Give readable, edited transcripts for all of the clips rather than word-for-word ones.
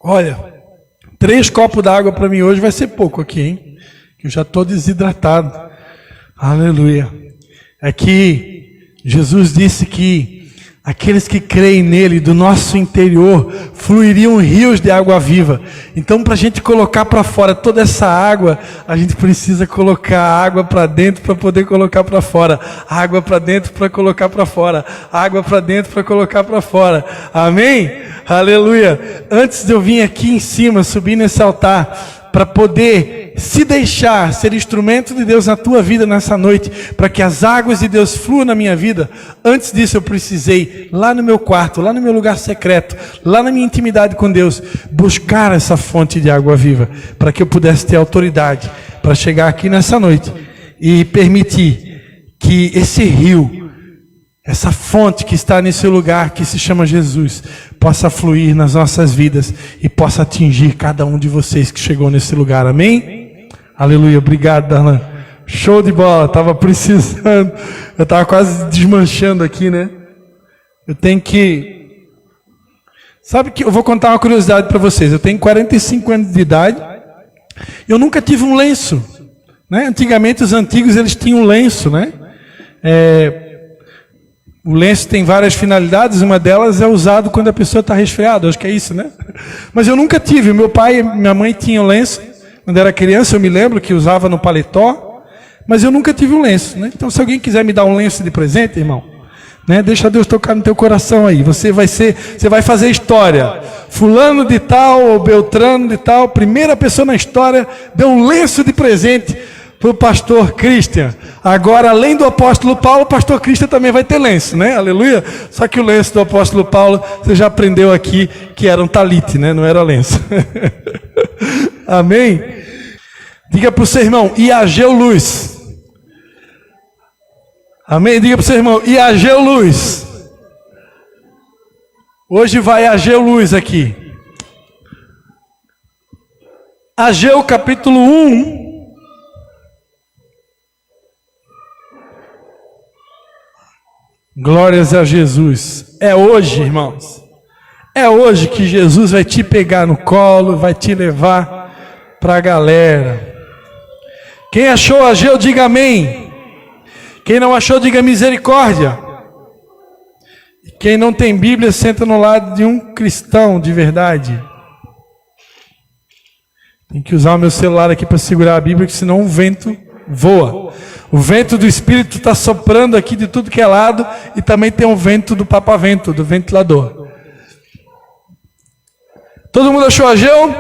Olha, 3 copos d'água para mim hoje vai ser pouco aqui, hein? Que eu já estou desidratado. Aleluia. Aqui, Jesus disse que aqueles que creem nele, do nosso interior, fluiriam rios de água viva. Então, para a gente colocar para fora toda essa água, a gente precisa colocar água para dentro para poder colocar para fora. Água para dentro para colocar para fora. Água para dentro para colocar para fora. Amém? Aleluia. Antes de eu vir aqui em cima, subir nesse altar, para poder se deixar ser instrumento de Deus na tua vida nessa noite, para que as águas de Deus fluam na minha vida, antes disso eu precisei, lá no meu quarto, lá no meu lugar secreto, lá na minha intimidade com Deus, buscar essa fonte de água viva, para que eu pudesse ter autoridade, para chegar aqui nessa noite, e permitir que esse rio, essa fonte que está nesse lugar que se chama Jesus, possa fluir nas nossas vidas e possa atingir cada um de vocês que chegou nesse lugar, amém? Aleluia, obrigado, Darlan. Show de bola, estava precisando, eu estava quase desmanchando aqui, né? Eu tenho que... Sabe que eu vou contar uma curiosidade para vocês, eu tenho 45 anos de idade, eu nunca tive um lenço, né? Antigamente os antigos eles tinham um lenço, né? O lenço tem várias finalidades, uma delas é usado quando a pessoa está resfriada, acho que é isso, né? Mas eu nunca tive, meu pai e minha mãe tinham lenço, quando era criança eu me lembro que usava no paletó, mas eu nunca tive um lenço, né? Então se alguém quiser me dar um lenço de presente, irmão, né? Deixa Deus tocar no teu coração aí, você vai fazer história, fulano de tal ou Beltrano de tal, primeira pessoa na história deu um lenço de presente para o pastor Christian. Agora, além do apóstolo Paulo, o pastor Christian também vai ter lenço, né? Aleluia. Só que o lenço do apóstolo Paulo, você já aprendeu aqui que era um talite, né? Não era lenço. Amém? Diga para o seu irmão, e Ageu Luz. Amém? Diga para o seu irmão, e Ageu Luz. Hoje vai Ageu Luz aqui. Ageu capítulo 1. Glórias a Jesus. É hoje, irmãos. É hoje que Jesus vai te pegar no colo, vai te levar para a galera. Quem achou Ageu, diga amém. Quem não achou, diga misericórdia. Quem não tem Bíblia, senta no lado de um cristão de verdade. Tem que usar o meu celular aqui para segurar a Bíblia, porque senão o vento voa. O vento do Espírito está soprando aqui de tudo que é lado, e também tem o vento do papavento, do ventilador. Todo mundo achou Ageu?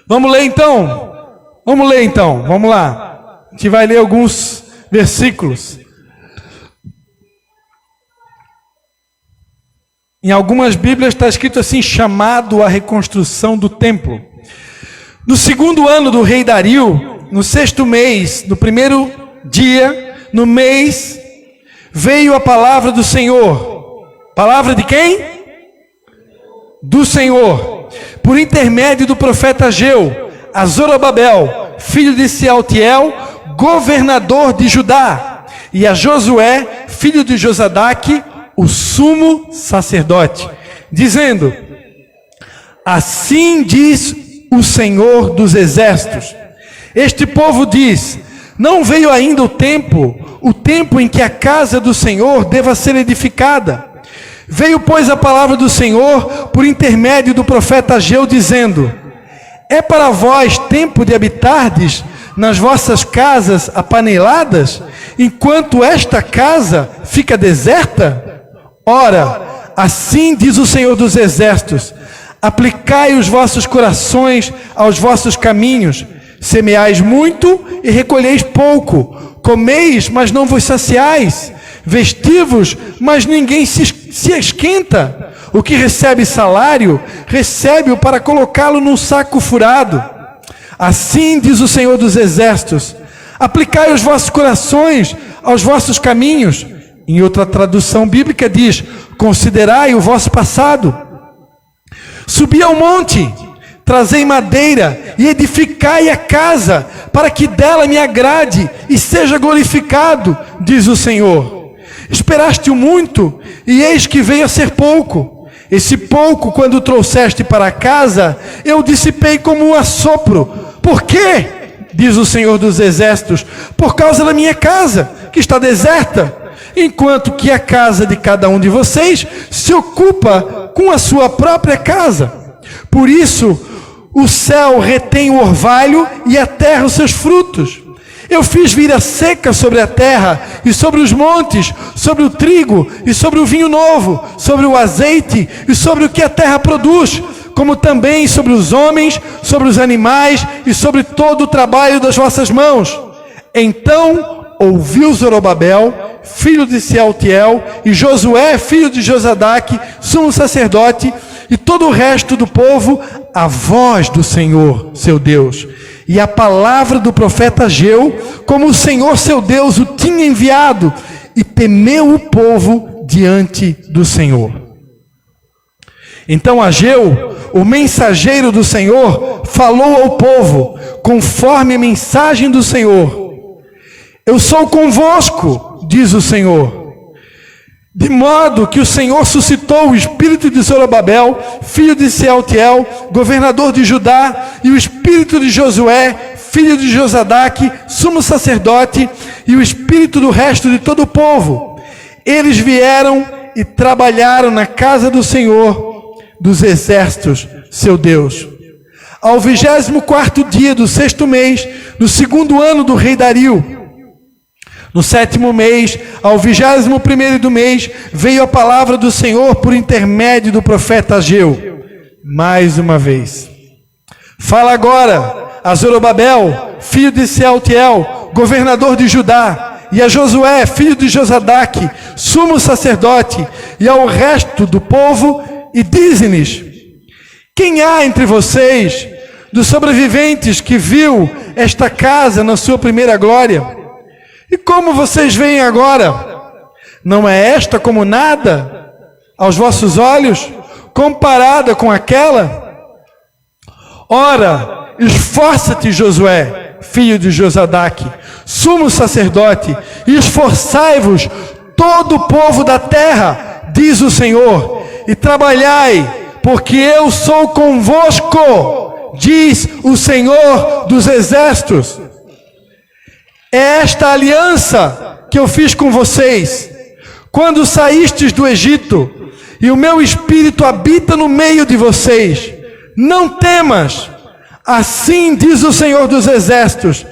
Vamos ler então? Vamos lá. A gente vai ler alguns versículos. Em algumas Bíblias está escrito assim, chamado à reconstrução do templo. No 2º ano do rei Dario, no 6º mês, no 1º dia, no mês, veio a palavra do Senhor. Palavra de quem? Do Senhor. Por intermédio do profeta Ageu, a Zorobabel, filho de Sealtiel, governador de Judá, e a Josué, filho de Josadaque, o sumo sacerdote, dizendo: assim diz o Senhor dos exércitos, este povo diz, não veio ainda o tempo em que a casa do Senhor deva ser edificada. Veio, pois, a palavra do Senhor por intermédio do profeta Ageu, dizendo: é para vós tempo de habitardes nas vossas casas apaneladas, enquanto esta casa fica deserta? Ora, assim diz o Senhor dos exércitos: aplicai os vossos corações aos vossos caminhos, semeais muito e recolheis pouco, comeis, mas não vos saciais, vestivos, mas ninguém se esquenta. O que recebe salário, recebe-o para colocá-lo num saco furado. Assim diz o Senhor dos exércitos: aplicai os vossos corações aos vossos caminhos. Em outra tradução bíblica diz: considerai o vosso passado. Subi ao monte, trazei madeira e edificai a casa, para que dela me agrade e seja glorificado, diz o Senhor. Esperaste o muito, e eis que veio a ser pouco. Esse pouco, quando trouxeste para casa, eu dissipei como um assopro. Por quê? Diz o Senhor dos Exércitos: por causa da minha casa, que está deserta, enquanto que a casa de cada um de vocês se ocupa com a sua própria casa. Por isso, o céu retém o orvalho e a terra os seus frutos. Eu fiz vir a seca sobre a terra e sobre os montes, sobre o trigo e sobre o vinho novo, sobre o azeite e sobre o que a terra produz, como também sobre os homens, sobre os animais e sobre todo o trabalho das vossas mãos. Então ouviu Zorobabel, filho de Sealtiel, e Josué, filho de Josadaque, sumo sacerdote, e todo o resto do povo, a voz do Senhor, seu Deus, e a palavra do profeta Ageu, como o Senhor, seu Deus, o tinha enviado, e temeu o povo diante do Senhor. Então Ageu, o mensageiro do Senhor, falou ao povo, conforme a mensagem do Senhor: eu sou convosco, diz o Senhor. De modo que o Senhor suscitou o espírito de Zorobabel, filho de Sealtiel, governador de Judá, e o espírito de Josué, filho de Josadaque, sumo sacerdote, e o espírito do resto de todo o povo. Eles vieram e trabalharam na casa do Senhor dos Exércitos, seu Deus. Ao 24º dia do 6º mês, no 2º ano do rei Dario, no 7º mês, ao 21º do mês, veio a palavra do Senhor por intermédio do profeta Ageu. Mais uma vez: fala agora a Zorobabel, filho de Sealtiel, governador de Judá, e a Josué, filho de Josadaque, sumo sacerdote, e ao resto do povo, e dize-lhes: quem há entre vocês, dos sobreviventes, que viu esta casa na sua primeira glória? E como vocês veem agora? Não é esta como nada aos vossos olhos, comparada com aquela? Ora, esforça-te, Josué, filho de Josadaque, sumo sacerdote, e esforçai-vos, todo o povo da terra, diz o Senhor, e trabalhai, porque eu sou convosco, diz o Senhor dos Exércitos. É esta aliança que eu fiz com vocês, quando saístes do Egito, e o meu Espírito habita no meio de vocês. Não temas, assim diz o Senhor dos Exércitos: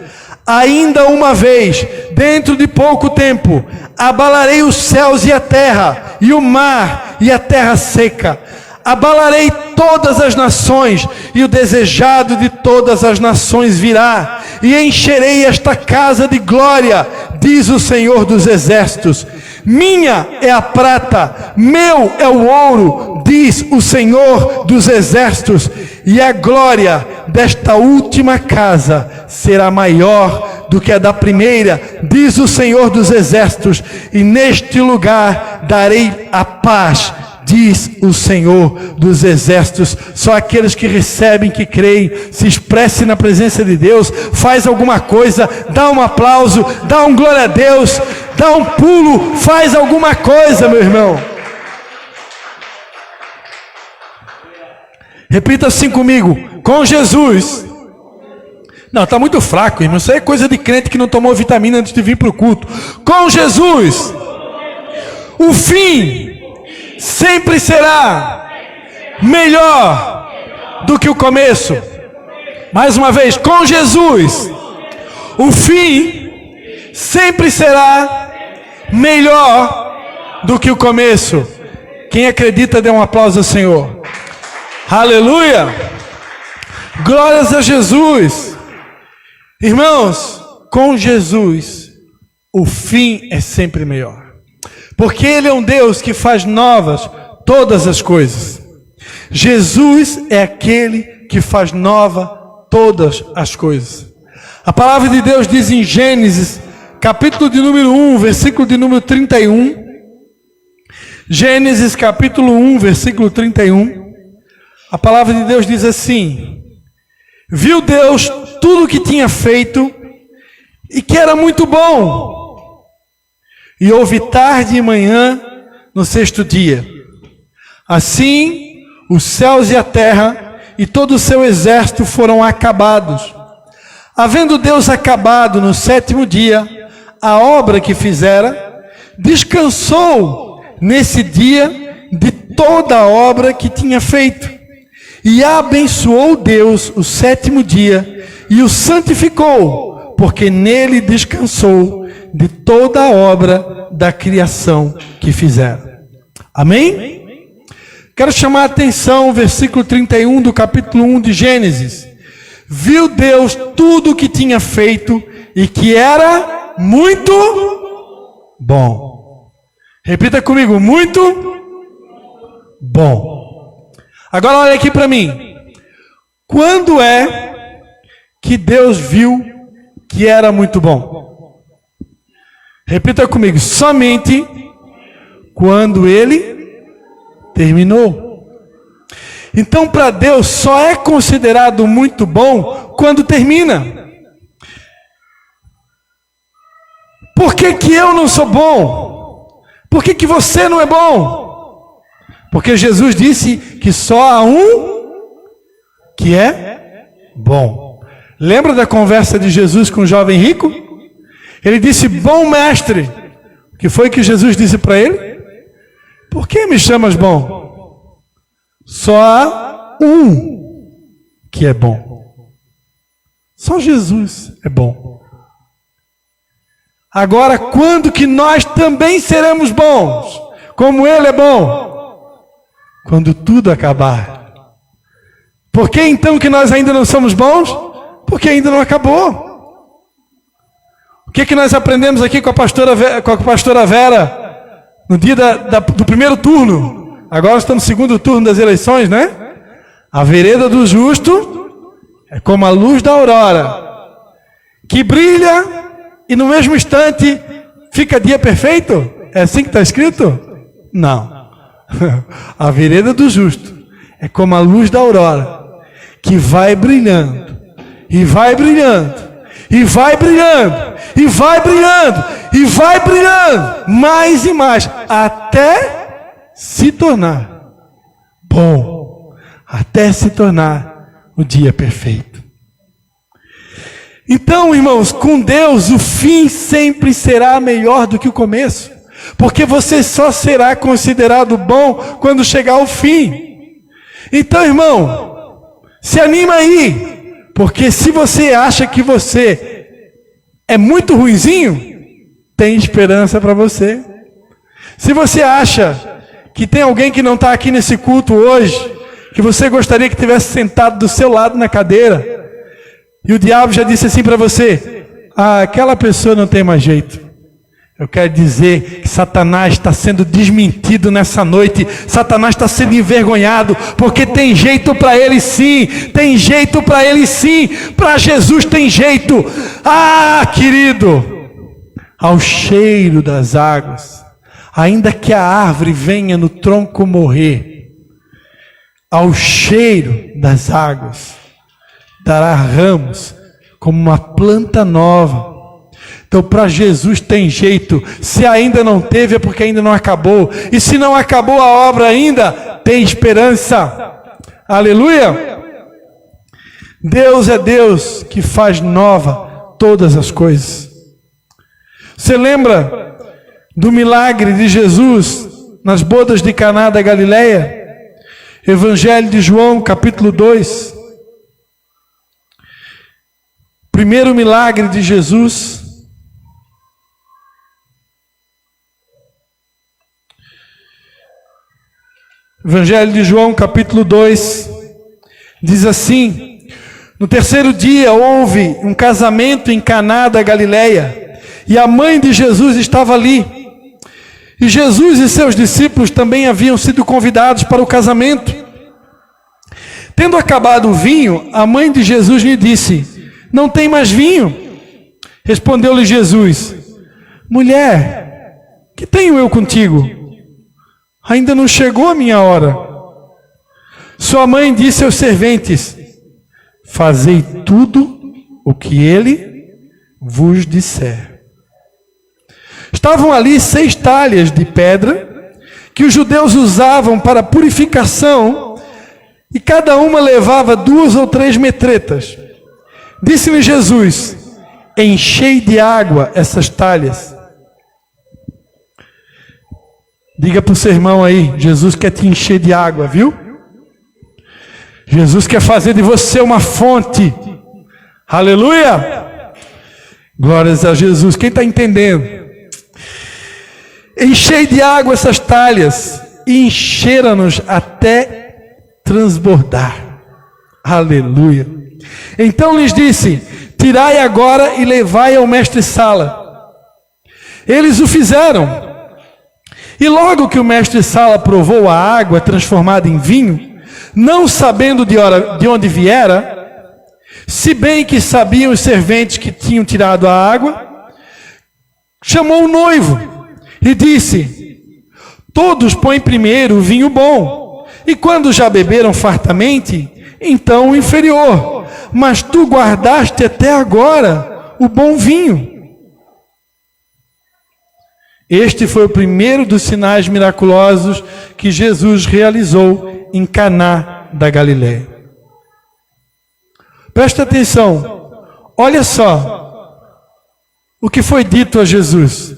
ainda uma vez, dentro de pouco tempo, abalarei os céus e a terra, e o mar e a terra seca. Abalarei todas as nações, e o desejado de todas as nações virá, e encherei esta casa de glória, diz o Senhor dos Exércitos. Minha é a prata, meu é o ouro, diz o Senhor dos Exércitos, e a glória desta última casa será maior do que a da primeira, diz o Senhor dos Exércitos, e neste lugar darei a paz, diz o Senhor dos Exércitos. Só aqueles que recebem, que creem, se expressem na presença de Deus, faz alguma coisa, dá um aplauso, dá um glória a Deus, dá um pulo, faz alguma coisa, meu irmão. Repita assim comigo: com Jesus. Não, está muito fraco, irmão. Isso aí é coisa de crente que não tomou vitamina antes de vir para o culto. Com Jesus, o fim sempre será melhor do que o começo. Mais uma vez: com Jesus, o fim sempre será melhor do que o começo. Quem acredita, dê um aplauso ao Senhor. Aleluia! Glórias a Jesus. Irmãos, com Jesus, o fim é sempre melhor. Porque Ele é um Deus que faz novas todas as coisas. Jesus é aquele que faz nova todas as coisas. A palavra de Deus diz em Gênesis, capítulo de número 1, versículo de número 31. Gênesis capítulo 1, versículo 31. A palavra de Deus diz assim: viu Deus tudo o que tinha feito, e que era muito bom. E houve tarde e manhã no sexto dia. Assim, os céus e a terra e todo o seu exército foram acabados. Havendo Deus acabado no 7º dia a obra que fizera, descansou nesse dia de toda a obra que tinha feito. E abençoou Deus o 7º dia e o santificou, porque nele descansou de toda a obra da criação que fizera. Amém? Quero chamar a atenção o versículo 31 do capítulo 1 de Gênesis. Viu Deus tudo o que tinha feito e que era muito bom. Repita comigo, muito bom. Agora olha aqui para mim. Quando é que Deus viu que era muito bom? Repita comigo, somente quando Ele terminou. Então, para Deus, só é considerado muito bom quando termina. Por que que eu não sou bom? Por que que você não é bom? Porque Jesus disse que só há um que é bom. Lembra da conversa de Jesus com o jovem rico? Ele disse, bom mestre. O que foi que Jesus disse para ele? Por que me chamas bom? Só há um que é bom. Só Jesus é bom. Agora, quando que nós também seremos bons? Como Ele é bom? Quando tudo acabar. Por que então que nós ainda não somos bons? Porque ainda não acabou. O que nós aprendemos aqui com a pastora Vera no dia do primeiro turno? Agora estamos no segundo turno das eleições, né? A vereda do justo é como a luz da aurora, que brilha e no mesmo instante fica dia perfeito? É assim que está escrito? Não. A vereda do justo é como a luz da aurora, que vai brilhando, e vai brilhando, e vai brilhando, e vai brilhando, e vai brilhando, mais e mais, até se tornar bom, até se tornar o dia perfeito. Então, irmãos, com Deus o fim sempre será melhor do que o começo. Porque você só será considerado bom quando chegar ao fim. Então, irmão, se anima aí. Porque se você acha que você é muito ruinzinho, tem esperança para você. Se você acha que tem alguém que não está aqui nesse culto hoje, que você gostaria que tivesse sentado do seu lado na cadeira, e o diabo já disse assim para você, aquela pessoa não tem mais jeito. Eu quero dizer que Satanás está sendo desmentido nessa noite. Satanás está sendo envergonhado, porque tem jeito para ele sim. Tem jeito para ele sim. Para Jesus tem jeito. Querido, ao cheiro das águas, ainda que a árvore venha no tronco morrer, ao cheiro das águas, dará ramos como uma planta nova. Então, para Jesus tem jeito. Se ainda não teve, é porque ainda não acabou. E se não acabou a obra ainda, tem esperança. Aleluia! Deus é Deus que faz nova todas as coisas. Você lembra do milagre de Jesus nas bodas de Caná da Galileia? Evangelho de João, capítulo 2. Primeiro milagre de Jesus. Evangelho de João, capítulo 2, diz assim: no terceiro dia houve um casamento em Caná da Galileia, e a mãe de Jesus estava ali. E Jesus e seus discípulos também haviam sido convidados para o casamento. Tendo acabado o vinho, a mãe de Jesus lhe disse: não tem mais vinho? Respondeu-lhe Jesus: mulher, que tenho eu contigo? Ainda não chegou a minha hora. Sua mãe disse aos serventes: fazei tudo o que ele vos disser. Estavam ali 6 talhas de pedra, que os judeus usavam para purificação, e cada uma levava 2 ou 3 metretas. Disse-lhe Jesus: enchei de água essas talhas. Diga para o seu irmão aí, Jesus quer te encher de água, viu? Jesus quer fazer de você uma fonte. Aleluia! Glórias a Jesus. Quem está entendendo? Enchei de água essas talhas e encheram-nos até transbordar. Aleluia! Então lhes disse: tirai agora e levai ao mestre-sala. Eles o fizeram. E logo que o mestre-sala provou a água transformada em vinho, não sabendo de onde viera, se bem que sabiam os serventes que tinham tirado a água, chamou o noivo e disse: todos põem primeiro o vinho bom, e quando já beberam fartamente, então o inferior. Mas tu guardaste até agora o bom vinho. Este foi o primeiro dos sinais miraculosos que Jesus realizou em Caná da Galileia. Presta atenção, olha só o que foi dito a Jesus.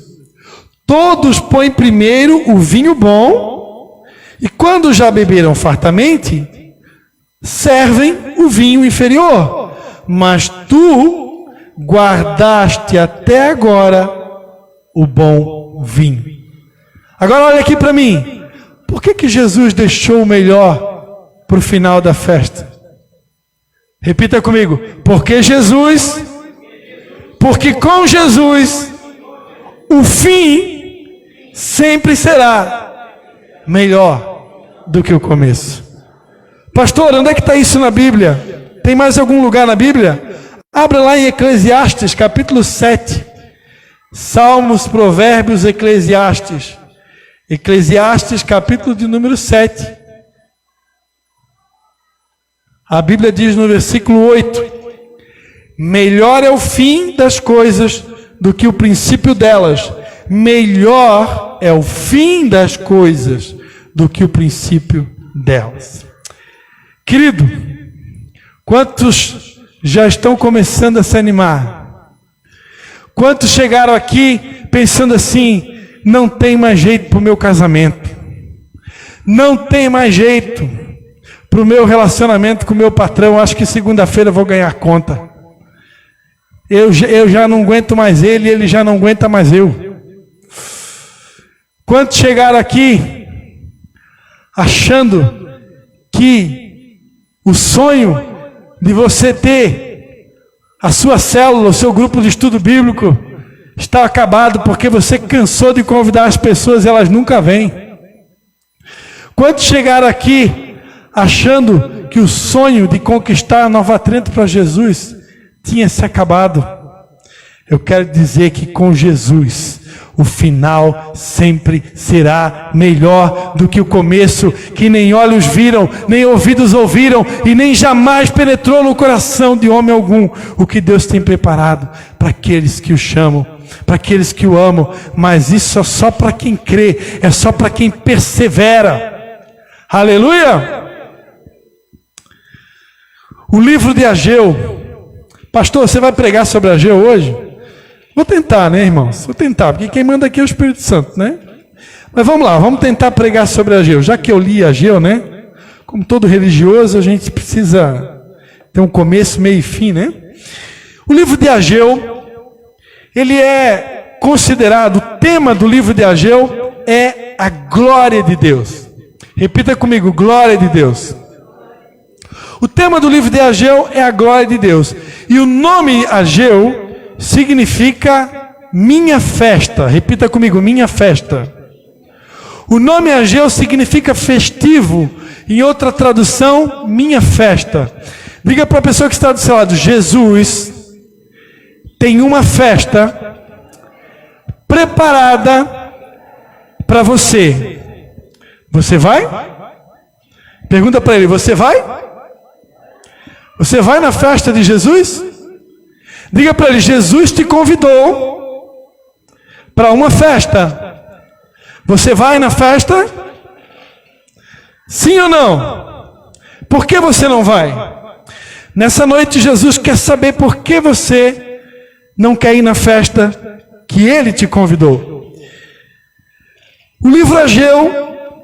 Todos põem primeiro o vinho bom, e quando já beberam fartamente, servem o vinho inferior. Mas tu guardaste até agora o bom vinho. Agora olha aqui para mim. Por que Jesus deixou o melhor para o final da festa? Repita comigo. Porque com Jesus, o fim sempre será melhor do que o começo. Pastor, onde é que está isso na Bíblia? Tem mais algum lugar na Bíblia? Abra lá em Eclesiastes, capítulo 7. Salmos, Provérbios, Eclesiastes. Eclesiastes, capítulo de número 7. A Bíblia diz no versículo 8: melhor é o fim das coisas do que o princípio delas. Melhor é o fim das coisas do que o princípio delas. Querido, quantos já estão começando a se animar? Quantos chegaram aqui pensando assim: não tem mais jeito para o meu casamento, não tem mais jeito para o meu relacionamento com o meu patrão, acho que segunda-feira eu vou ganhar conta, eu já não aguento mais ele já não aguenta mais eu. Quantos chegaram aqui achando que o sonho de você ter a sua célula, o seu grupo de estudo bíblico está acabado porque você cansou de convidar as pessoas e elas nunca vêm? Quantos chegaram aqui achando que o sonho de conquistar Nova Trento para Jesus tinha se acabado? Eu quero dizer que com Jesus o final sempre será melhor do que o começo, que nem olhos viram, nem ouvidos ouviram, e nem jamais penetrou no coração de homem algum o que Deus tem preparado para aqueles que o chamam, para aqueles que o amam. Mas isso é só para quem crê, é só para quem persevera. Aleluia! O livro de Ageu. Pastor, você vai pregar sobre Ageu hoje? Vou tentar, né, irmãos? Vou tentar, porque quem manda aqui é o Espírito Santo, né? Mas vamos lá, vamos tentar pregar sobre Ageu. Já que eu li Ageu, né? Como todo religioso, a gente precisa ter um começo, meio e fim, né? O livro de Ageu, ele é considerado, o tema do livro de Ageu é a glória de Deus. Repita comigo, glória de Deus. O tema do livro de Ageu é a glória de Deus. E o nome Ageu significa minha festa. Repita comigo, minha festa. O nome Ageu significa festivo. Em outra tradução, minha festa. Diga para a pessoa que está do seu lado: Jesus tem uma festa preparada para você. Você vai? Pergunta para ele: você vai? Você vai na festa de Jesus? Diga para ele: Jesus te convidou para uma festa. Você vai na festa? Sim ou não? Por que você não vai? Nessa noite Jesus quer saber por que você não quer ir na festa que Ele te convidou. O livro Ageu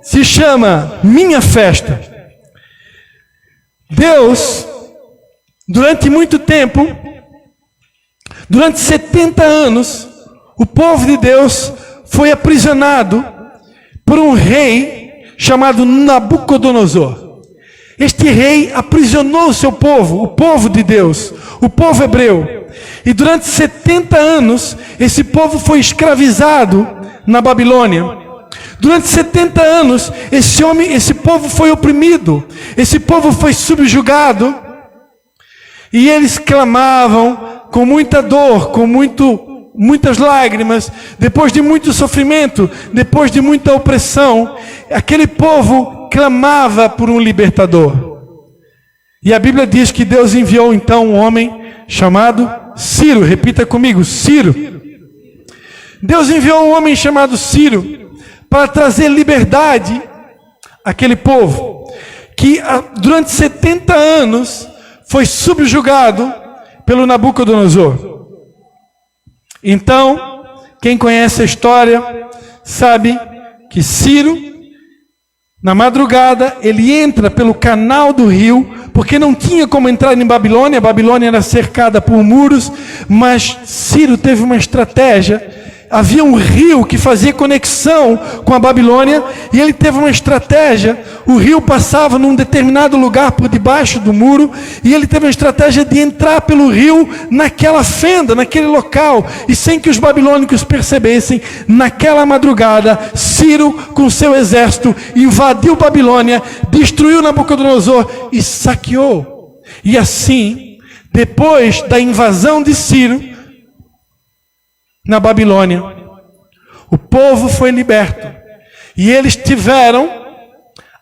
se chama Minha Festa. Deus, durante muito tempo, durante 70 anos, o povo de Deus foi aprisionado por um rei chamado Nabucodonosor. Este rei aprisionou o seu povo, o povo de Deus, o povo hebreu. E durante 70 anos, esse povo foi escravizado na Babilônia. Durante 70 anos, esse povo foi oprimido, esse povo foi subjugado, e eles clamavam com muita dor, com muitas lágrimas, depois de muito sofrimento, depois de muita opressão, aquele povo clamava por um libertador. E a Bíblia diz que Deus enviou então um homem chamado Ciro. Repita comigo, Ciro. Deus enviou um homem chamado Ciro para trazer liberdade àquele povo, que durante 70 anos foi subjugado pelo Nabucodonosor. Então, quem conhece a história sabe que Ciro, na madrugada, ele entra pelo canal do rio, porque não tinha como entrar em Babilônia. A Babilônia era cercada por muros, mas Ciro teve uma estratégia. Havia um rio que fazia conexão com a Babilônia, e ele teve uma estratégia. O rio passava num determinado lugar por debaixo do muro, e ele teve uma estratégia de entrar pelo rio naquela fenda, naquele local, e sem que os babilônicos percebessem. Naquela madrugada, Ciro com seu exército invadiu Babilônia, destruiu Nabucodonosor e saqueou. E assim, depois da invasão de Ciro na Babilônia, o povo foi liberto, e eles tiveram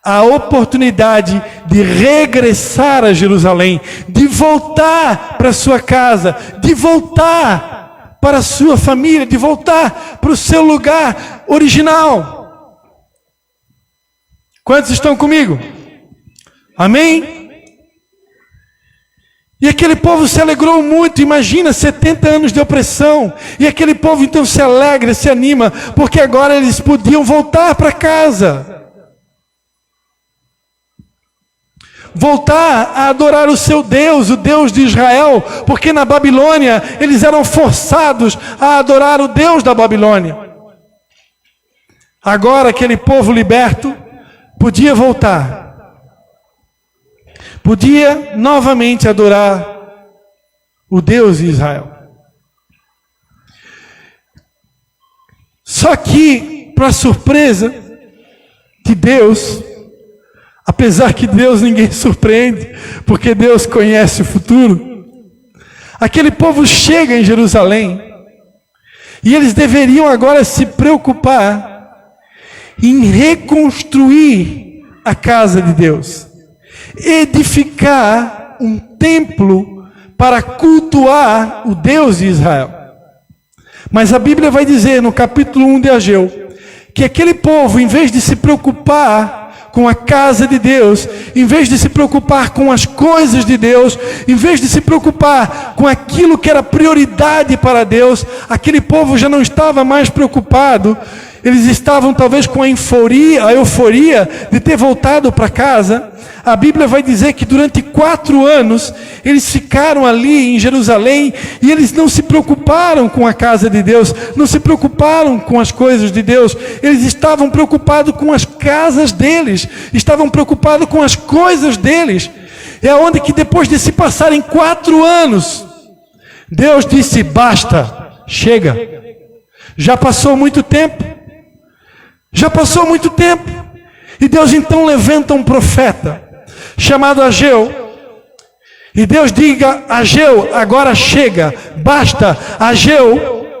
a oportunidade de regressar a Jerusalém, de voltar para sua casa, de voltar para a sua família, de voltar para o seu lugar original. Quantos estão comigo? Amém? E aquele povo se alegrou muito. Imagina 70 anos de opressão, e aquele povo então se alegra, se anima, porque agora eles podiam voltar para casa, voltar a adorar o seu Deus, o Deus de Israel, porque na Babilônia eles eram forçados a adorar o Deus da Babilônia. Agora aquele povo liberto podia voltar, podia novamente adorar o Deus de Israel. Só que, para surpresa de Deus, apesar que Deus ninguém surpreende, porque Deus conhece o futuro, aquele povo chega em Jerusalém, e eles deveriam agora se preocupar em reconstruir a casa de Deus, edificar um templo para cultuar o Deus de Israel. Mas a Bíblia vai dizer no capítulo 1 de Ageu, que aquele povo, em vez de se preocupar com a casa de Deus, em vez de se preocupar com as coisas de Deus, em vez de se preocupar com aquilo que era prioridade para Deus, aquele povo já não estava mais preocupado. Eles estavam talvez com a euforia de ter voltado para casa. A Bíblia vai dizer que durante 4 anos eles ficaram ali em Jerusalém, e eles não se preocuparam com a casa de Deus, não se preocuparam com as coisas de Deus. Eles estavam preocupados com as casas deles, estavam preocupados com as coisas deles. É onde que depois de se passarem 4 anos, Deus disse: basta, chega, já passou muito tempo. Já passou muito tempo. E Deus então levanta um profeta chamado Ageu. E Deus diga: Ageu, agora chega, basta. Ageu,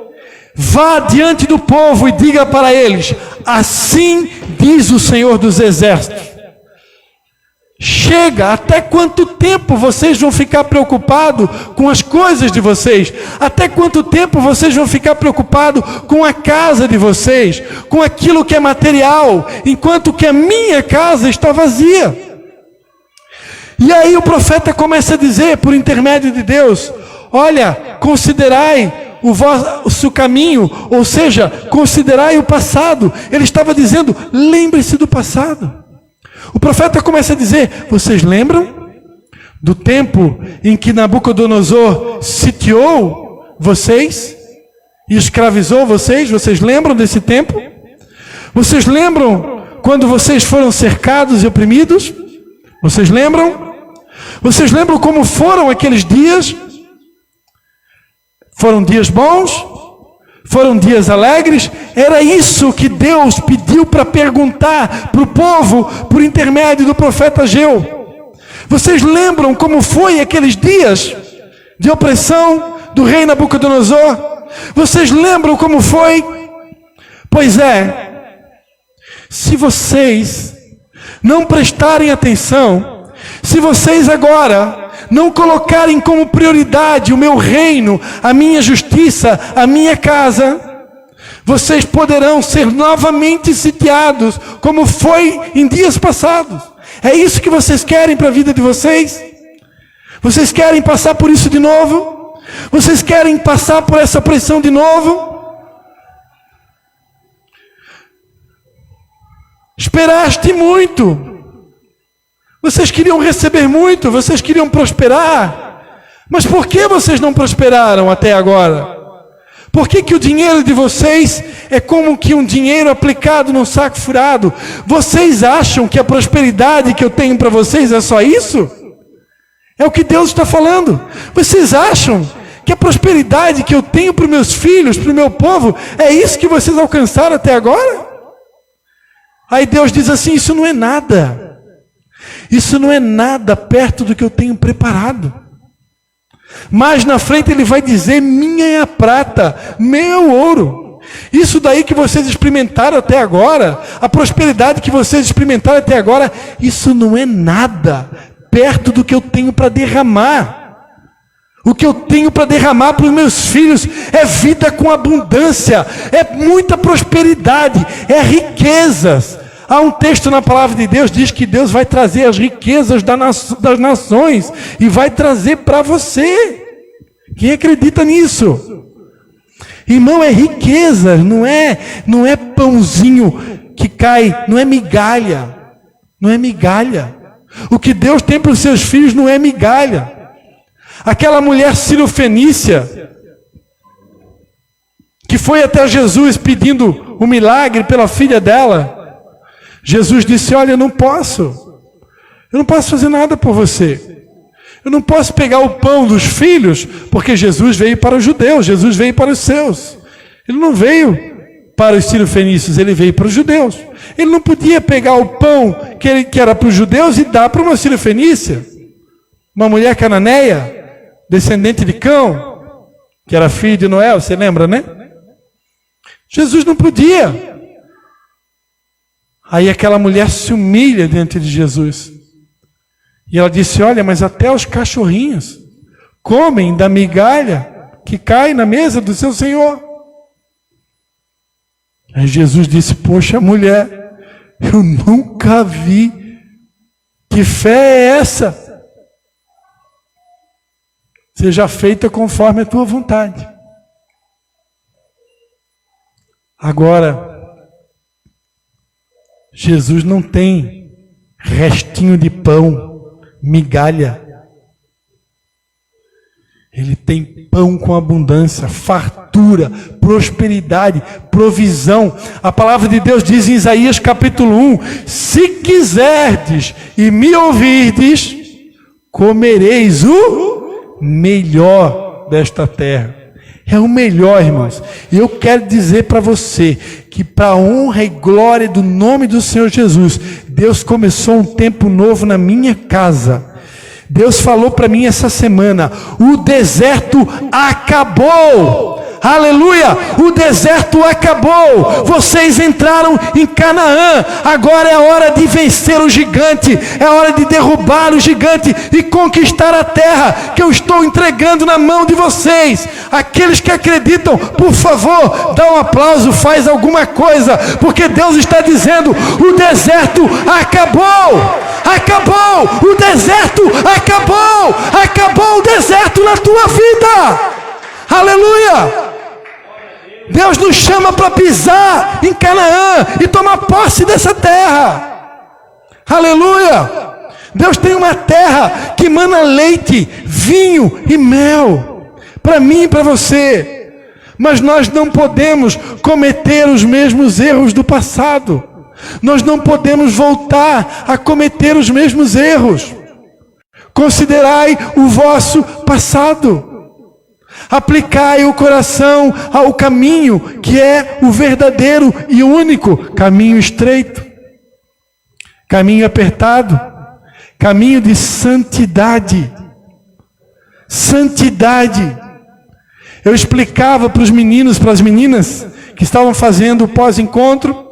vá diante do povo e diga para eles: assim diz o Senhor dos Exércitos. Chega, até quanto tempo vocês vão ficar preocupados com as coisas de vocês? Até quanto tempo vocês vão ficar preocupados com a casa de vocês? Com aquilo que é material, enquanto que a minha casa está vazia? E aí o profeta começa a dizer, por intermédio de Deus, olha, considerai o vosso caminho, ou seja, considerai o passado. Ele estava dizendo, lembre-se do passado. O profeta começa a dizer, vocês lembram do tempo em que Nabucodonosor sitiou vocês e escravizou vocês? Vocês lembram desse tempo? Vocês lembram quando vocês foram cercados e oprimidos? Vocês lembram? Vocês lembram como foram aqueles dias? Foram dias bons? Foram dias alegres? Era isso que Deus pediu para perguntar para o povo por intermédio do profeta Ageu. Vocês lembram como foi aqueles dias de opressão do rei Nabucodonosor? Vocês lembram como foi? Pois é, se vocês não prestarem atenção, se vocês agora não colocarem como prioridade o meu reino, a minha justiça, a minha casa, vocês poderão ser novamente sitiados, como foi em dias passados. É isso que vocês querem para a vida de vocês? Vocês querem passar por isso de novo? Vocês querem passar por essa pressão de novo? Esperaste muito. Vocês queriam receber muito, vocês queriam prosperar. Mas por que vocês não prosperaram até agora? Por que o dinheiro de vocês é como que um dinheiro aplicado num saco furado? Vocês acham que a prosperidade que eu tenho para vocês é só isso? É o que Deus está falando. Vocês acham que a prosperidade que eu tenho para os meus filhos, para o meu povo, é isso que vocês alcançaram até agora? Aí Deus diz assim, isso não é nada. Isso não é nada perto do que eu tenho preparado. Mais na frente ele vai dizer, minha é a prata, meu ouro. Isso daí que vocês experimentaram até agora, a prosperidade que vocês experimentaram até agora, isso não é nada perto do que eu tenho para derramar. O que eu tenho para derramar para os meus filhos é vida com abundância, é muita prosperidade, é riquezas. Há um texto na palavra de Deus, diz que Deus vai trazer as riquezas das nações e vai trazer para você. Quem acredita nisso? Irmão, é riqueza, não é pãozinho que cai, não é migalha. Não é migalha. O que Deus tem para os seus filhos não é migalha. Aquela mulher cirofenícia, que foi até Jesus pedindo um milagre pela filha dela, Jesus disse, olha, eu não posso fazer nada por você. Eu não posso pegar o pão dos filhos, porque Jesus veio para os judeus, Jesus veio para os seus. Ele não veio para os cirofenícios, ele veio para os judeus. Ele não podia pegar o pão que era para os judeus e dar para uma cirofenícia. Uma mulher cananeia, descendente de Cão, que era filho de Noé, você lembra, né? Jesus não podia. Aí aquela mulher se humilha diante de Jesus. E ela disse, olha, mas até os cachorrinhos comem da migalha que cai na mesa do seu Senhor. Aí Jesus disse, poxa mulher, eu nunca vi. Que fé é essa? Seja feita conforme a tua vontade. Agora, Jesus não tem restinho de pão, migalha. Ele tem pão com abundância, fartura, prosperidade, provisão. A palavra de Deus diz em Isaías capítulo 1, se quiserdes e me ouvirdes, comereis o melhor desta terra. É o melhor, irmãos. E eu quero dizer para você que para a honra e glória do nome do Senhor Jesus, Deus começou um tempo novo na minha casa. Deus falou para mim essa semana, o deserto acabou. Aleluia! O deserto acabou. Vocês entraram em Canaã. Agora é hora de vencer o gigante. É hora de derrubar o gigante e conquistar a terra que eu estou entregando na mão de vocês. Aqueles que acreditam, por favor, dá um aplauso, faz alguma coisa, porque Deus está dizendo: o deserto acabou. Acabou! O deserto acabou! Acabou o deserto na tua vida! Aleluia! Deus nos chama para pisar em Canaã e tomar posse dessa terra. Aleluia! Deus tem uma terra que mana leite, vinho e mel para mim e para você. Mas nós não podemos cometer os mesmos erros do passado. Nós não podemos voltar a cometer os mesmos erros. Considerai o vosso passado. Aplicai o coração ao caminho que é o verdadeiro e único caminho estreito, caminho apertado, caminho de santidade. Santidade. Eu explicava para os meninos, para as meninas que estavam fazendo o pós-encontro.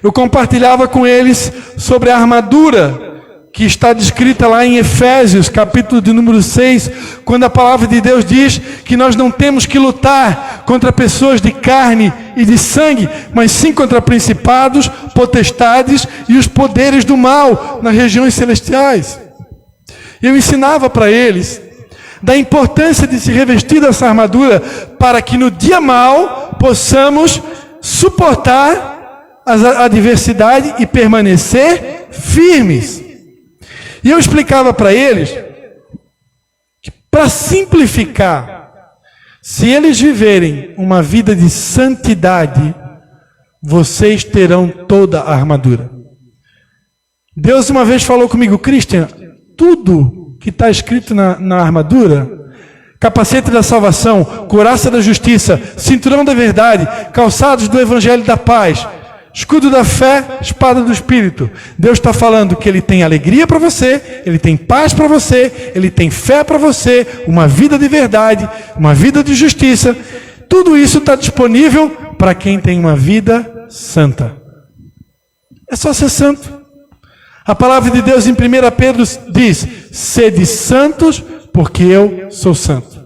Eu compartilhava com eles sobre a armadura que está descrita lá em Efésios, capítulo de número 6, quando a palavra de Deus diz que nós não temos que lutar contra pessoas de carne e de sangue, mas sim contra principados, potestades e os poderes do mal nas regiões celestiais. Eu ensinava para eles da importância de se revestir dessa armadura para que no dia mau possamos suportar a adversidade e permanecer firmes. E eu explicava para eles que, para simplificar, se eles viverem uma vida de santidade, vocês terão toda a armadura. Deus uma vez falou comigo: Christian, tudo que está escrito na armadura, capacete da salvação, couraça da justiça, cinturão da verdade, calçados do evangelho da paz, escudo da fé, espada do Espírito. Deus está falando que Ele tem alegria para você, Ele tem paz para você, Ele tem fé para você, uma vida de verdade, uma vida de justiça. Tudo isso está disponível para quem tem uma vida santa. É só ser santo. A palavra de Deus em 1 Pedro diz: sede santos, porque eu sou santo.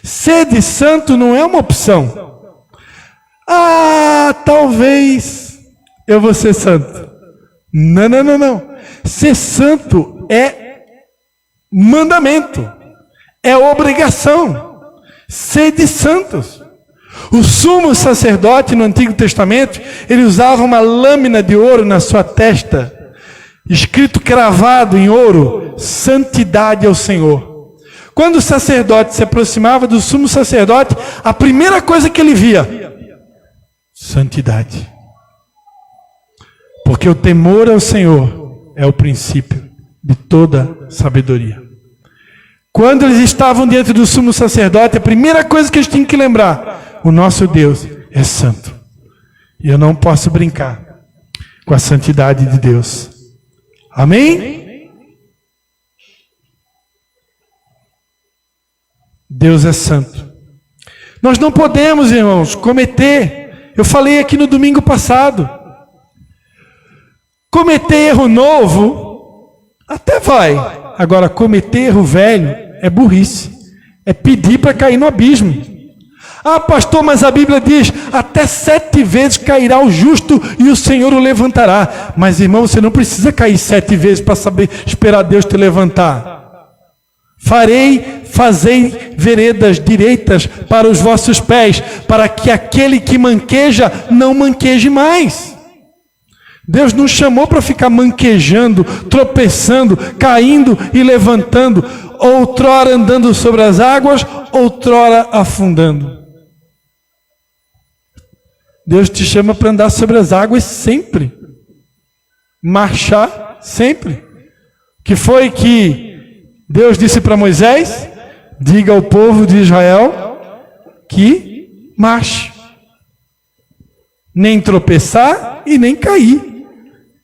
Sede santo não é uma opção. Talvez eu vou ser santo. Não. Ser santo é mandamento, é obrigação. Sede santos. O sumo sacerdote no Antigo Testamento, ele usava uma lâmina de ouro na sua testa, escrito cravado em ouro: santidade ao Senhor. Quando o sacerdote se aproximava do sumo sacerdote, a primeira coisa que ele via: santidade. Porque o temor ao Senhor é o princípio de toda sabedoria. Quando eles estavam diante do sumo sacerdote, a primeira coisa que eles tinham que lembrar: o nosso Deus é santo. E eu não posso brincar com a santidade de Deus. Amém? Deus é santo. Nós não podemos, irmãos, cometer. Eu falei aqui no domingo passado. Cometer erro novo, até vai. Agora, cometer erro velho é burrice. É pedir para cair no abismo. Pastor, mas a Bíblia diz: até 7 vezes cairá o justo e o Senhor o levantará. Mas, irmão, você não precisa cair 7 vezes para saber esperar Deus te levantar. Fazei veredas direitas para os vossos pés, para que aquele que manqueja não manqueje mais. Deus nos chamou para ficar manquejando, tropeçando, caindo e levantando, outrora andando sobre as águas, outrora afundando. Deus te chama para andar sobre as águas sempre, marchar sempre. Que foi que Deus disse para Moisés: diga ao povo de Israel que marche, nem tropeçar e nem cair.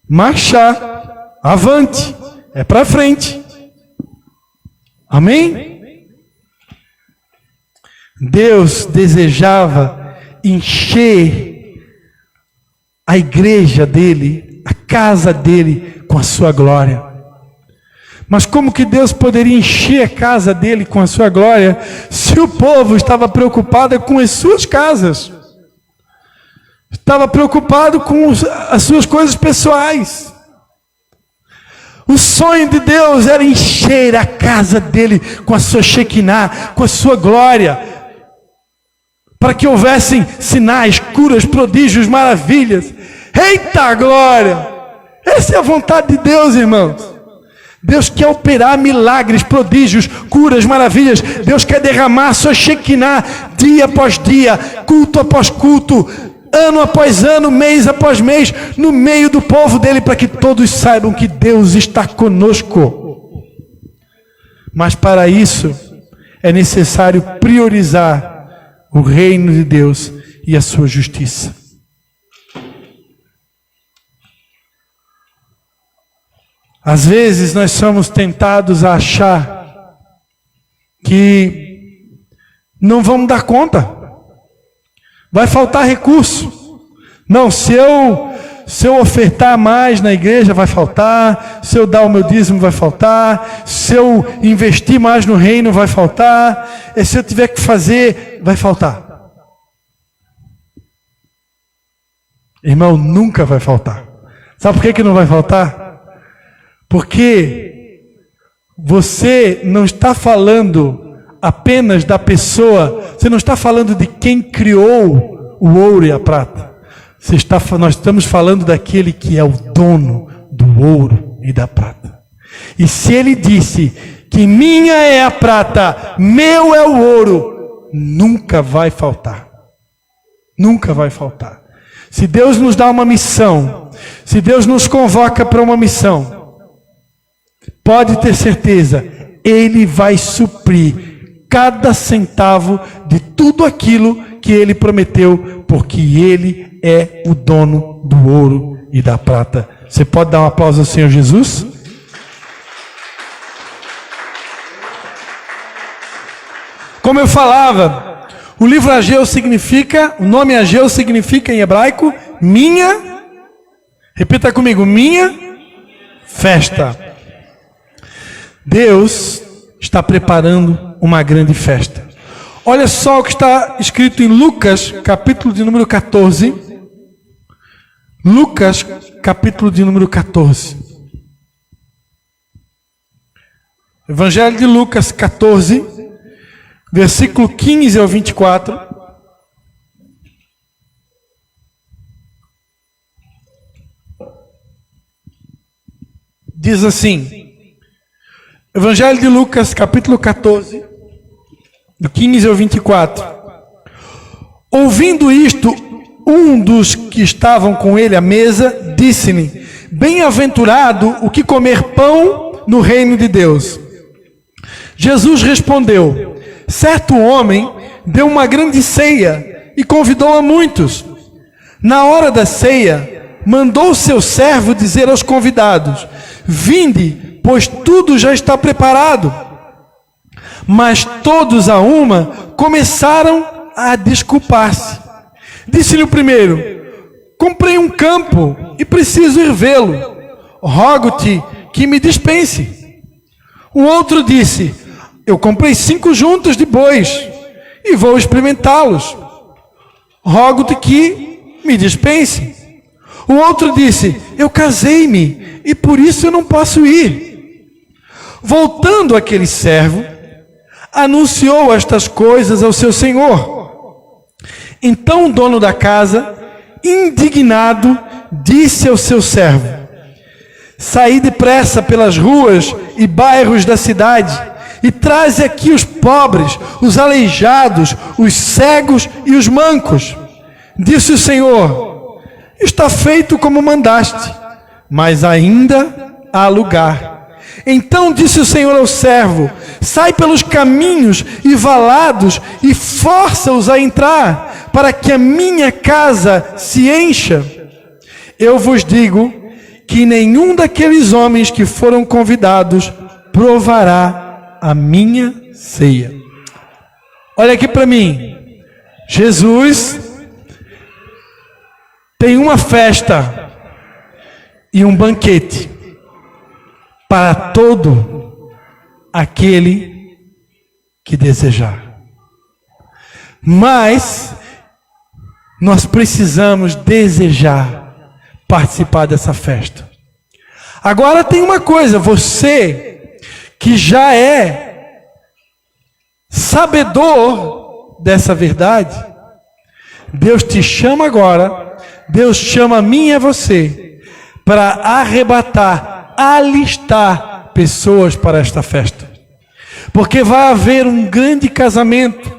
Marchar, avante, é para frente. Amém? Deus desejava encher a igreja dele, a casa dele, com a sua glória. Mas como que Deus poderia encher a casa dele com a sua glória, se o povo estava preocupado com as suas casas? Estava preocupado com as suas coisas pessoais. O sonho de Deus era encher a casa dele com a sua Shekinah, com a sua glória, para que houvessem sinais, curas, prodígios, maravilhas. Eita glória! Essa é a vontade de Deus, irmãos. Deus quer operar milagres, prodígios, curas, maravilhas. Deus quer derramar a sua Shekinah dia após dia, culto após culto, ano após ano, mês após mês, no meio do povo dele, para que todos saibam que Deus está conosco. Mas para isso é necessário priorizar o reino de Deus e a sua justiça. Às vezes nós somos tentados a achar que não vamos dar conta, vai faltar recurso. Não, se eu ofertar mais na igreja vai faltar, se eu dar o meu dízimo vai faltar, se eu investir mais no reino vai faltar, e se eu tiver que fazer, vai faltar. Irmão, nunca vai faltar. Sabe por que não vai faltar? Porque você não está falando apenas da pessoa, você não está falando de quem criou o ouro e a prata. Nós estamos falando daquele que é o dono do ouro e da prata. E se ele disse que minha é a prata, meu é o ouro, nunca vai faltar. Nunca vai faltar. Se Deus nos dá uma missão, se Deus nos convoca para uma missão, pode ter certeza, Ele vai suprir cada centavo de tudo aquilo que Ele prometeu, porque Ele é o dono do ouro e da prata. Você pode dar um aplauso ao Senhor Jesus? Como eu falava, o livro Ageu significa, o nome Ageu significa em hebraico, minha, repita comigo, minha festa. Deus está preparando uma grande festa. Olha só o que está escrito em Lucas, capítulo de número 14. Lucas, capítulo de número 14. Evangelho de Lucas 14, versículo 15 ao 24. Diz assim, Evangelho de Lucas, capítulo 14, do 15 ao 24. Ouvindo isto, um dos que estavam com ele à mesa, disse-lhe, bem-aventurado o que comer pão no reino de Deus. Jesus respondeu, certo homem deu uma grande ceia e convidou a muitos. Na hora da ceia, mandou seu servo dizer aos convidados, vinde, pois tudo já está preparado. Mas todos a uma começaram a desculpar-se. Disse-lhe o primeiro, comprei um campo e preciso ir vê-lo. Rogo-te que me dispense. O outro disse, eu comprei 5 juntas de bois e vou experimentá-los. Rogo-te que me dispense. O outro disse, eu casei-me e por isso eu não posso ir. Voltando aquele servo, anunciou estas coisas ao seu senhor. Então o dono da casa, indignado, disse ao seu servo, saí depressa pelas ruas e bairros da cidade e traze aqui os pobres, os aleijados, os cegos e os mancos. Disse o Senhor, está feito como mandaste, mas ainda há lugar. Então disse o Senhor ao servo, sai pelos caminhos e valados e força-os a entrar, para que a minha casa se encha. Eu vos digo que nenhum daqueles homens que foram convidados provará a minha ceia. Olha aqui para mim. Jesus tem uma festa e um banquete para todo aquele que desejar. Mas nós precisamos desejar participar dessa festa. Agora tem uma coisa, você que já é sabedor dessa verdade, Deus te chama agora, Deus chama a mim e a você para arrebatar, alistar pessoas para esta festa. Porque vai haver um grande casamento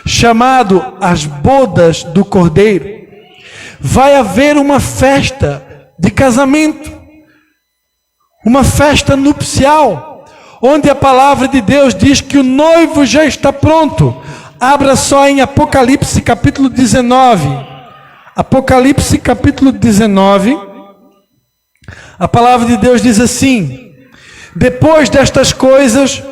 chamado as bodas do Cordeiro. Vai haver uma festa de casamento, uma festa nupcial, onde a palavra de Deus diz que o noivo já está pronto. Abra só em Apocalipse capítulo 19. Apocalipse capítulo 19. A palavra de Deus diz assim: depois destas coisas,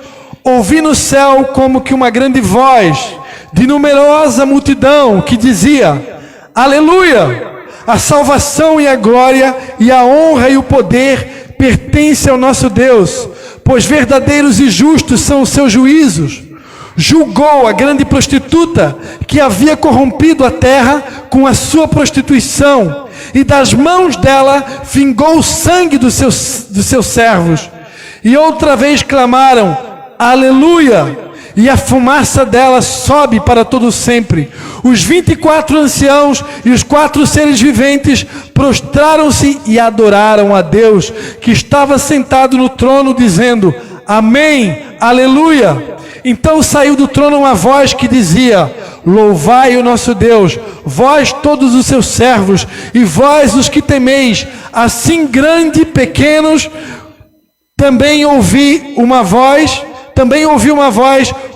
ouvi no céu como que uma grande voz de numerosa multidão que dizia: aleluia! A salvação e a glória e a honra e o poder pertencem ao nosso Deus, pois verdadeiros e justos são os seus juízos. Julgou a grande prostituta que havia corrompido a terra com a sua prostituição, e das mãos dela vingou o sangue dos seus servos. E outra vez clamaram: aleluia! E a fumaça dela sobe para todo sempre. Os 24 anciãos e os 4 seres viventes prostraram-se e adoraram a Deus, que estava sentado no trono, dizendo: amém, aleluia. Então saiu do trono uma voz que dizia: louvai o nosso Deus, vós todos os seus servos, e vós os que temeis, assim grandes e pequenos. Também ouvi uma voz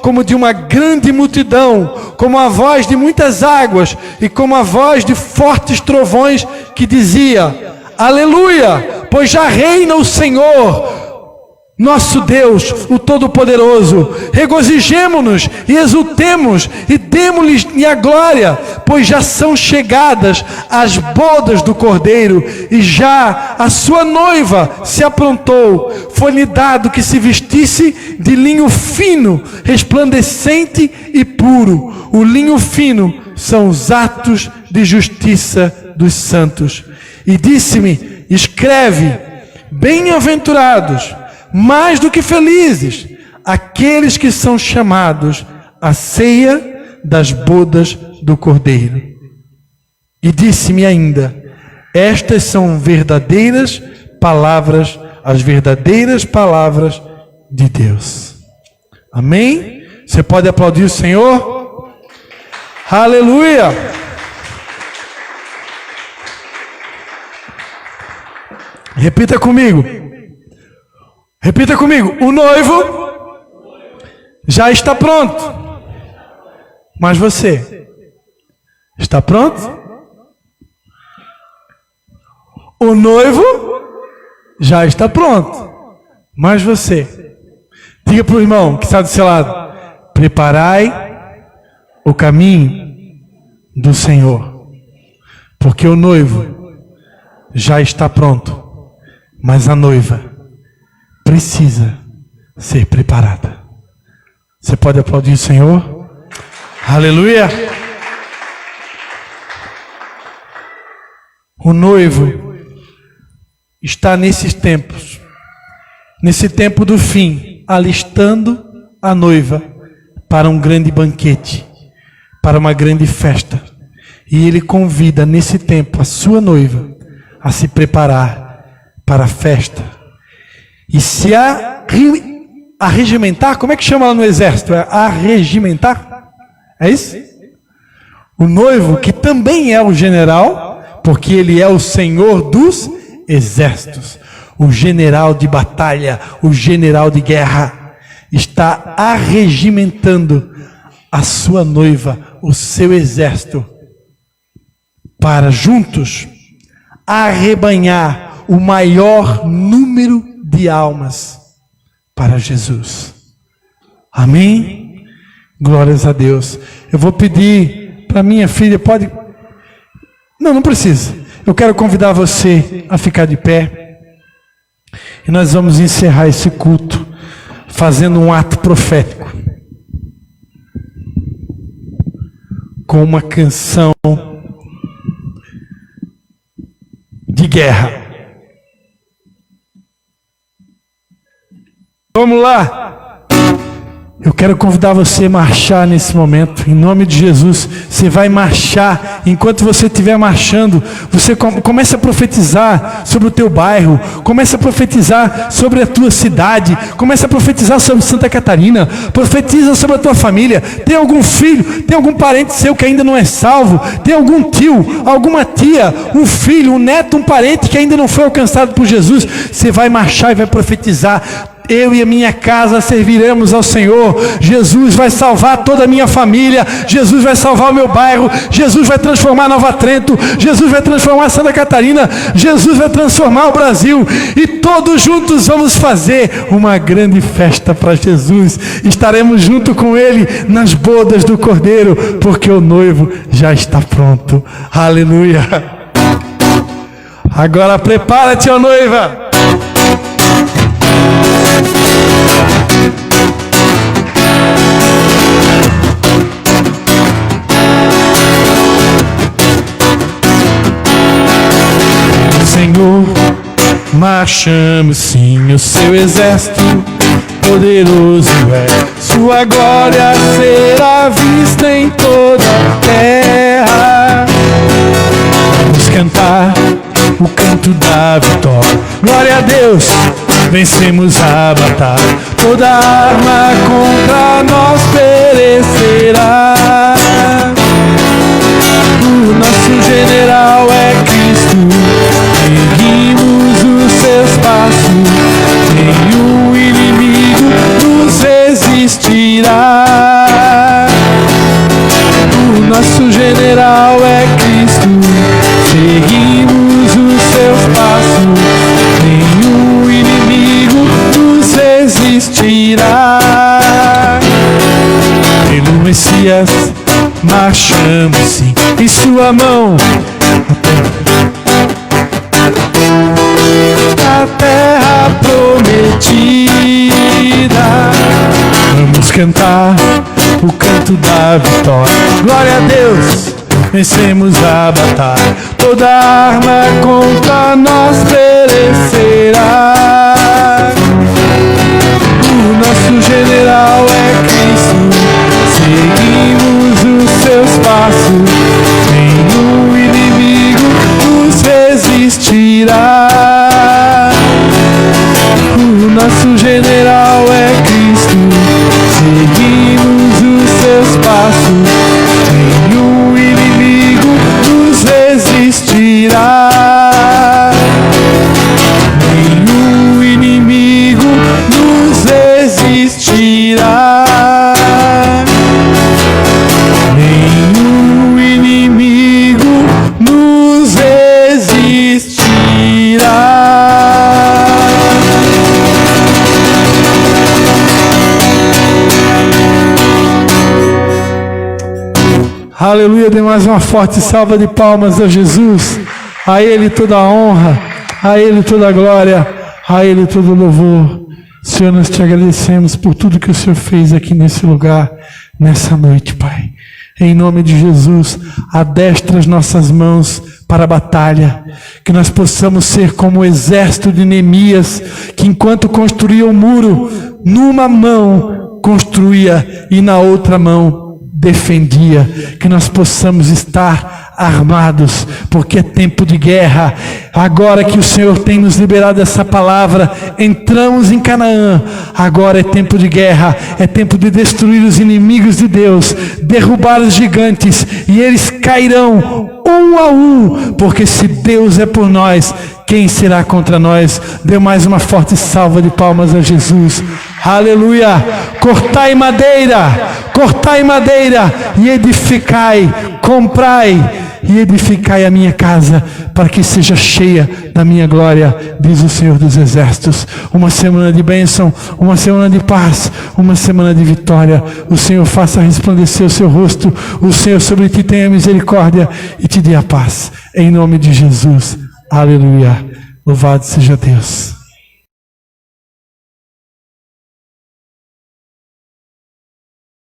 como de uma grande multidão, como a voz de muitas águas, e como a voz de fortes trovões, que dizia: aleluia, pois já reina o Senhor, nosso Deus, o Todo-Poderoso. Regozijemo-nos e exultemos e demo-lhe a glória, pois já são chegadas as bodas do Cordeiro, e já a sua noiva se aprontou. Foi-lhe dado que se vestisse de linho fino, resplandecente e puro. O linho fino são os atos de justiça dos santos. E disse-me: escreve, bem-aventurados, mais do que felizes, aqueles que são chamados à ceia das bodas do Cordeiro. E disse-me ainda: estas são verdadeiras palavras, as verdadeiras palavras de Deus. Amém? Você pode aplaudir o Senhor? Aleluia! Repita comigo. Repita comigo: o noivo já está pronto. Mas você está pronto? O noivo já está pronto. Mas você, diga para o irmão que está do seu lado: preparai o caminho do Senhor, porque o noivo já está pronto, mas a noiva precisa ser preparada. Você pode aplaudir o Senhor? Aleluia! O noivo está nesses tempos, nesse tempo do fim, alistando a noiva para um grande banquete, para uma grande festa. E ele convida nesse tempo a sua noiva a se preparar para a festa. E se arregimentar, como é que chama lá no exército? É arregimentar? É isso? O noivo, que também é o general, porque ele é o Senhor dos exércitos, o general de batalha, o general de guerra, está arregimentando a sua noiva, o seu exército, para juntos arrebanhar o maior número de almas para Jesus. Amém? Glórias a Deus. Eu vou pedir para minha filha, pode... Não precisa. Eu quero convidar você a ficar de pé. E nós vamos encerrar esse culto fazendo um ato profético. Com uma canção de guerra. Vamos lá. Eu quero convidar você a marchar nesse momento, em nome de Jesus. Você vai marchar. Enquanto você estiver marchando, você começa a profetizar sobre o teu bairro, começa a profetizar sobre a tua cidade, começa a profetizar sobre Santa Catarina, profetiza sobre a tua família. Tem algum filho, tem algum parente seu que ainda não é salvo, tem algum tio, alguma tia, um filho, um neto, um parente que ainda não foi alcançado por Jesus. Você vai marchar e vai profetizar: eu e a minha casa serviremos ao Senhor. Jesus vai salvar toda a minha família. Jesus vai salvar o meu bairro. Jesus vai transformar Nova Trento. Jesus vai transformar Santa Catarina. Jesus vai transformar o Brasil. E todos juntos vamos fazer uma grande festa para Jesus. Estaremos junto com Ele nas bodas do Cordeiro, porque o noivo já está pronto. Aleluia. Agora prepara-te, ó noiva. Senhor, marchamos sim, o seu exército poderoso é. Sua glória será vista em toda a terra. Vamos cantar o canto da vitória. Glória a Deus, vencemos a batalha. Toda arma contra nós perecerá. O nosso general é Cristo. Seguimos os seus passos. Nenhum inimigo nos resistirá. O nosso general é Cristo. Seguimos os seus passos. Nenhum inimigo nos resistirá. Pelo Messias marchamos sim, em sua mão a terra prometida. Vamos cantar o canto da vitória. Glória a Deus, vencemos a batalha. Toda arma contra nós perecerá. O nosso general é Cristo. Seguimos os seus passos. Nenhum inimigo nos resistirá. O nosso general é Cristo. Seguimos os seus passos. Nenhum inimigo nos resistirá. Nenhum inimigo nos resistirá. Nenhum inimigo nos resistirá. Aleluia, dê mais uma forte salva de palmas a Jesus. A Ele toda a honra, a Ele toda a glória, a Ele todo o louvor. Senhor, nós te agradecemos por tudo que o Senhor fez aqui nesse lugar, nessa noite, Pai. Em nome de Jesus, adestra as nossas mãos para a batalha, que nós possamos ser como o exército de Neemias, que enquanto construía o muro, numa mão construía e na outra mão defendia. Que nós possamos estar armados, porque é tempo de guerra. Agora que o Senhor tem nos liberado essa palavra, entramos em Canaã. Agora é tempo de guerra, é tempo de destruir os inimigos de Deus, derrubar os gigantes, e eles cairão um a um, porque se Deus é por nós, quem será contra nós? Dê mais uma forte salva de palmas a Jesus. Aleluia. Cortai madeira e edificai, comprai e edificai a minha casa, para que seja cheia da minha glória, diz o Senhor dos Exércitos. Uma semana de bênção, uma semana de paz, uma semana de vitória. O Senhor faça resplandecer o seu rosto, o Senhor sobre ti tenha misericórdia e te dê a paz. Em nome de Jesus. Aleluia. Louvado seja Deus.